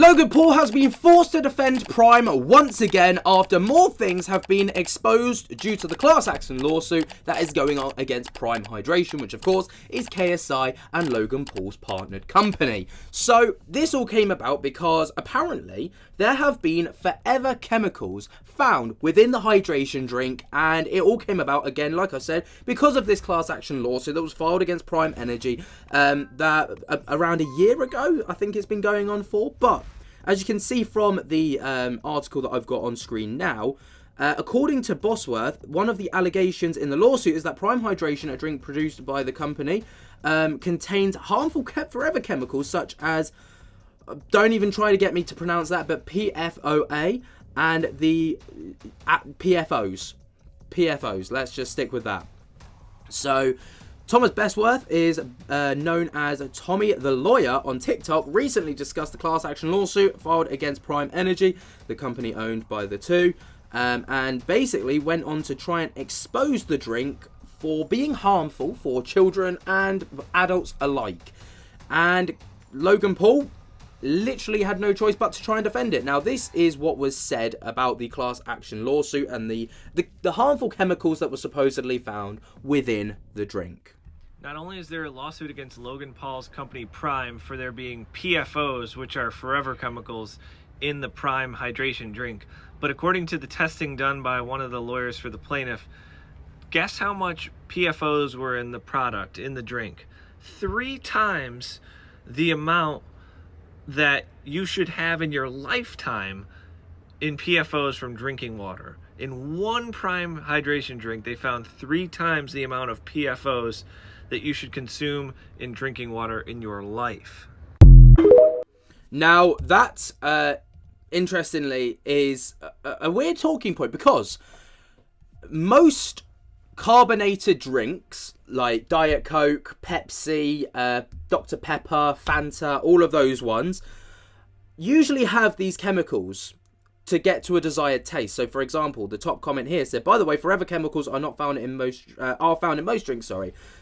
Logan Paul has been forced to defend Prime once again after more things have been exposed due to the class action lawsuit that is going on against Prime Hydration, which of course is KSI and Logan Paul's partnered company. So this all came about because apparently there have been forever chemicals found within the hydration drink, and it all came about again, like I said, because of this class action lawsuit that was filed against Prime Energy that around a year ago, I think it's been going on for. But as you can see from the article that I've got on screen now, according to Bosworth, one of the allegations in the lawsuit is that Prime Hydration, a drink produced by the company, contains harmful forever chemicals such as, don't even try to get me to pronounce that, but PFOA and the PFOs. PFOs, let's just stick with that. So Thomas Bestworth is known as Tommy the Lawyer on TikTok, recently discussed the class action lawsuit filed against Prime Energy, the company owned by the two, and basically went on to try and expose the drink for being harmful for children and adults alike. And Logan Paul literally had no choice but to try and defend it. Now, this is what was said about the class action lawsuit and the harmful chemicals that were supposedly found within the drink. Not only is there a lawsuit against Logan Paul's company Prime for there being PFOs, which are forever chemicals, in the Prime hydration drink, but according to the testing done by one of the lawyers for the plaintiff, guess how much PFOs were in the product, in the drink? 3 times the amount that you should have in your lifetime in PFOs from drinking water. In one Prime hydration drink, they found 3 times the amount of PFOs that you should consume in drinking water in your life. Now, that, interestingly, is a weird talking point, because most carbonated drinks, like Diet Coke, Pepsi, Dr. Pepper, Fanta, all of those ones, usually have these chemicals to get to a desired taste. So, for example, the top comment here said, by the way, forever chemicals are not found in most drinks.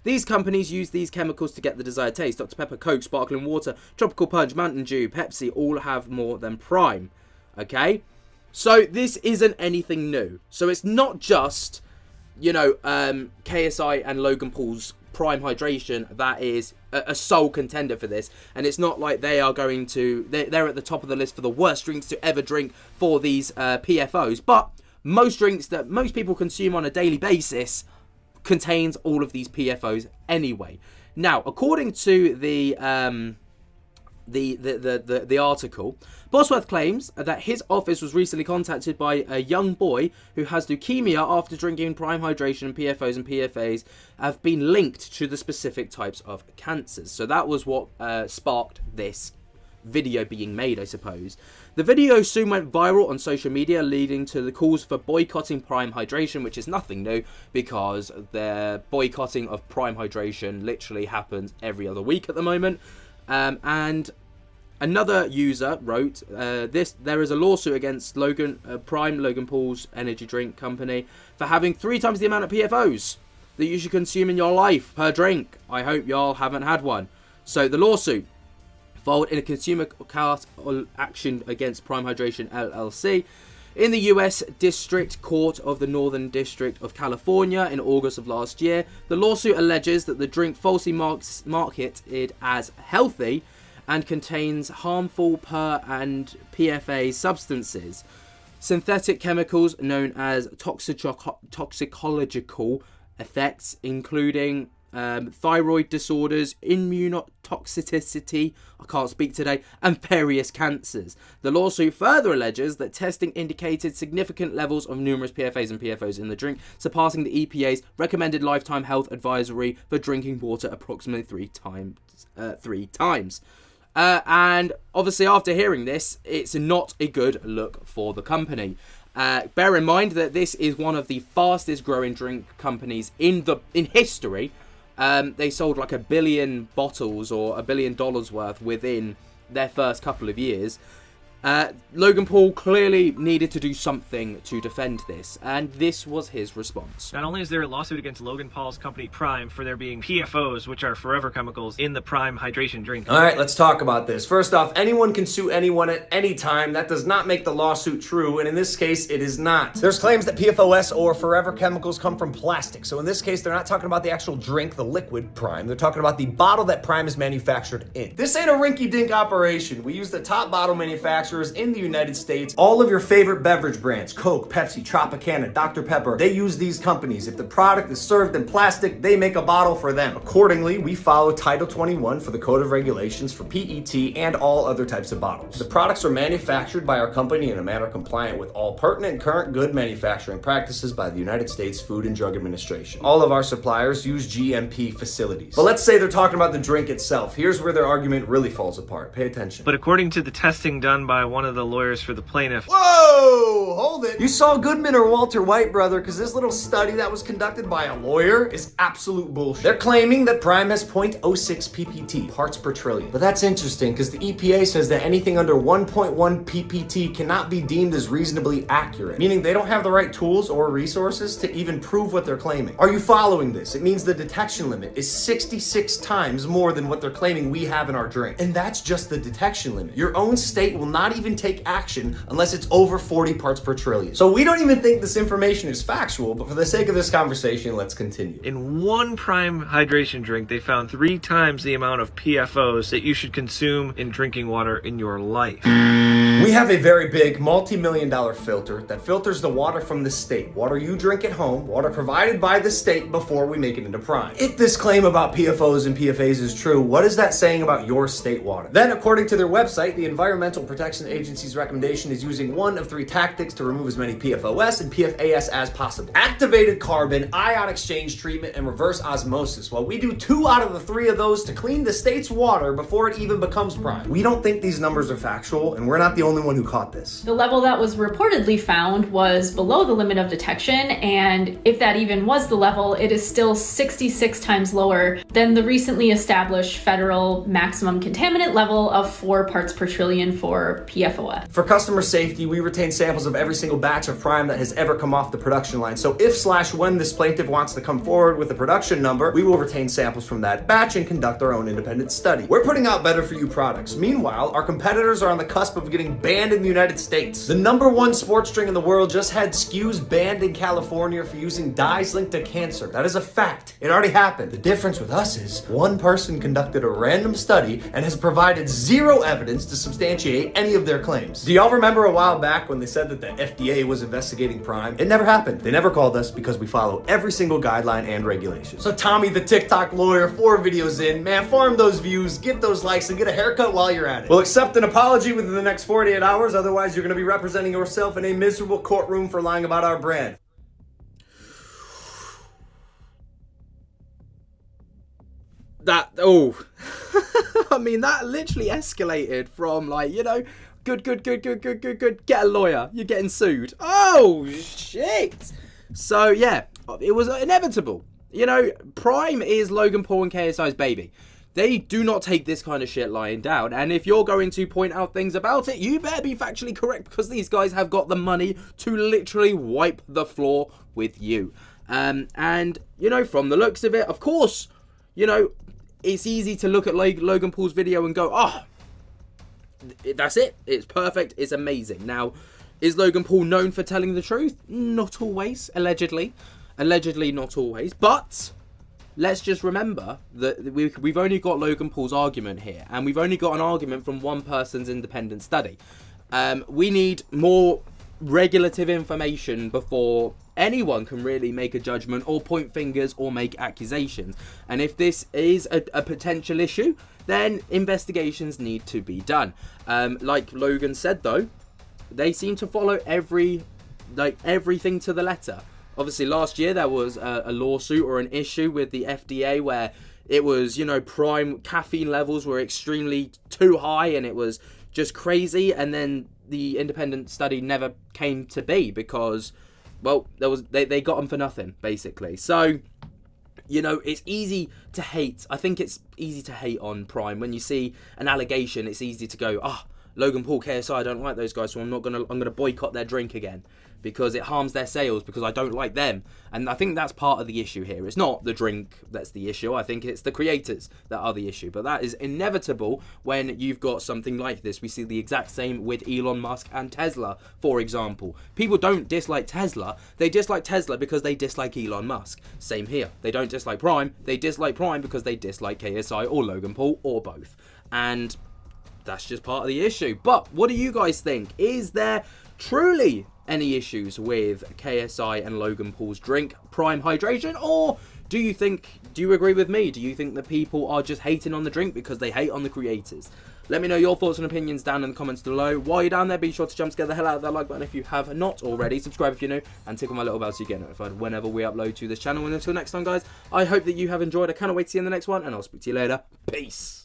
These companies use these chemicals to get the desired taste. Dr. Pepper, Coke, sparkling water, tropical punch, Mountain Dew, Pepsi all have more than Prime. Okay, so this isn't anything new. So it's not just, you know, KSI and Logan Paul's Prime Hydration that is a sole contender for this, and it's not like they are going to, they're at the top of the list for the worst drinks to ever drink for these PFOs, but most drinks that most people consume on a daily basis contains all of these PFOs anyway. Now, according to the article, Bosworth claims that his office was recently contacted by a young boy who has leukemia after drinking Prime Hydration, and PFOs and PFAs have been linked to the specific types of cancers. So that was what sparked this video being made, I suppose. The video soon went viral on social media, leading to the calls for boycotting Prime Hydration, which is nothing new because the boycotting of Prime Hydration literally happens every other week at the moment. And another user wrote, there is a lawsuit against Logan Paul's energy drink company for having 3 times the amount of PFOs that you should consume in your life per drink. I hope y'all haven't had one. So the lawsuit, filed in a consumer class action against Prime Hydration LLC in the U.S. District Court of the Northern District of California in August of last year. The lawsuit alleges that the drink falsely marketed as healthy and contains harmful per and PFA substances, synthetic chemicals known as toxicological effects, including thyroid disorders, immunotoxicity, I can't speak today, and various cancers. The lawsuit further alleges that testing indicated significant levels of numerous PFAs and PFOs in the drink, surpassing the EPA's recommended lifetime health advisory for drinking water approximately 3 times. And obviously, after hearing this, it's not a good look for the company. Bear in mind that this is one of the fastest growing drink companies in history. They sold like 1 billion bottles or $1 billion worth within their first couple of years. Logan Paul clearly needed to do something to defend this, and this was his response. Not only is there a lawsuit against Logan Paul's company Prime for there being PFOs, which are forever chemicals, in the Prime hydration drink. All right, let's talk about this. First off, anyone can sue anyone at any time. That does not make the lawsuit true, and in this case, it is not. There's claims that PFOS or forever chemicals come from plastic. So in this case, they're not talking about the actual drink, the liquid Prime. They're talking about the bottle that Prime is manufactured in. This ain't a rinky-dink operation. We use the top bottle manufacturers in the United States. All of your favorite beverage brands, Coke, Pepsi, Tropicana, Dr. Pepper, they use these companies. If the product is served in plastic, they make a bottle for them. Accordingly, we follow Title 21 for the Code of Regulations for PET and all other types of bottles. The products are manufactured by our company in a manner compliant with all pertinent current good manufacturing practices by the United States Food and Drug Administration. All of our suppliers use GMP facilities. But let's say they're talking about the drink itself. Here's where their argument really falls apart. Pay attention. But according to the testing done by one of the lawyers for the plaintiff. Whoa! Hold it. You saw Goodman or Walter White, brother, because this little study that was conducted by a lawyer is absolute bullshit. They're claiming that Prime has 0.06 ppt, parts per trillion. But that's interesting because the EPA says that anything under 1.1 ppt cannot be deemed as reasonably accurate, meaning they don't have the right tools or resources to even prove what they're claiming. Are you following this? It means the detection limit is 66 times more than what they're claiming we have in our drink. And that's just the detection limit. Your own state will not even take action unless it's over 40 parts per trillion. So we don't even think this information is factual, but for the sake of this conversation, let's continue. In one Prime hydration drink, they found 3 times the amount of PFOs that you should consume in drinking water in your life. We have a very big multi-million-dollar filter that filters the water from the state. Water you drink at home, water provided by the state before we make it into Prime. If this claim about PFOs and PFAs is true, what is that saying about your state water? Then, according to their website, the Environmental Protection Agency's recommendation is using one of 3 tactics to remove as many PFOS and PFAS as possible. Activated carbon, ion exchange treatment, and reverse osmosis. Well, we do 2 out of the 3 of those to clean the state's water before it even becomes Prime. We don't think these numbers are factual, and we're not the only one who caught this. The level that was reportedly found was below the limit of detection, and if that even was the level, it is still 66 times lower than the recently established federal maximum contaminant level of 4 parts per trillion for PFOS. For customer safety, we retain samples of every single batch of Prime that has ever come off the production line. So if/when this plaintiff wants to come forward with a production number, we will retain samples from that batch and conduct our own independent study. We're putting out better for you products. Meanwhile, our competitors are on the cusp of getting banned in the United States. The #1 sports drink in the world just had SKUs banned in California for using dyes linked to cancer. That is a fact. It already happened. The difference with us is one person conducted a random study and has provided 0 evidence to substantiate any of their claims. Do y'all remember a while back when they said that the FDA was investigating Prime? It never happened. They never called us because we follow every single guideline and regulation. So Tommy the TikTok lawyer, 4 videos in, man, farm those views, get those likes, and get a haircut while you're at it. We'll accept an apology within the next 48 hours, otherwise you're going to be representing yourself in a miserable courtroom for lying about our brand. I mean, that literally escalated from, like, you know, good, get a lawyer, you're getting sued. Oh, shit. So, yeah, it was inevitable. You know, Prime is Logan Paul and KSI's baby. They do not take this kind of shit lying down. And if you're going to point out things about it, you better be factually correct, because these guys have got the money to literally wipe the floor with you. And, you know, from the looks of it, of course, you know, it's easy to look at Logan Paul's video and go, oh, that's it. It's perfect. It's amazing. Now, is Logan Paul known for telling the truth? Not always, allegedly. Allegedly, not always. But let's just remember that we've only got Logan Paul's argument here. And we've only got an argument from one person's independent study. We need more regulative information before anyone can really make a judgment or point fingers or make accusations. And if this is a potential issue, then investigations need to be done. Like Logan said, though, they seem to follow everything to the letter. Obviously, last year there was a lawsuit or an issue with the FDA where it was, you know, Prime caffeine levels were extremely too high and it was just crazy. And then the independent study never came to be because, well, they got them for nothing, basically. So, you know, it's easy to hate. I think it's easy to hate on Prime. When you see an allegation, it's easy to go, Logan Paul, KSI, I don't like those guys, so I'm gonna boycott their drink again because it harms their sales because I don't like them. And I think that's part of the issue here. It's not the drink that's the issue. I think it's the creators that are the issue. But that is inevitable when you've got something like this. We see the exact same with Elon Musk and Tesla, for example. People don't dislike Tesla. They dislike Tesla because they dislike Elon Musk. Same here. They don't dislike Prime. They dislike Prime because they dislike KSI or Logan Paul or both. And that's just part of the issue. But what do you guys think? Is there truly any issues with KSI and Logan Paul's drink, Prime Hydration? Or do you agree with me? Do you think that people are just hating on the drink because they hate on the creators? Let me know your thoughts and opinions down in the comments below. While you're down there, be sure to jump to get the hell out of that like button if you have not already. Subscribe if you're new, and tickle my little bell so you get notified whenever we upload to this channel. And until next time, guys, I hope that you have enjoyed. I cannot wait to see you in the next one, and I'll speak to you later. Peace.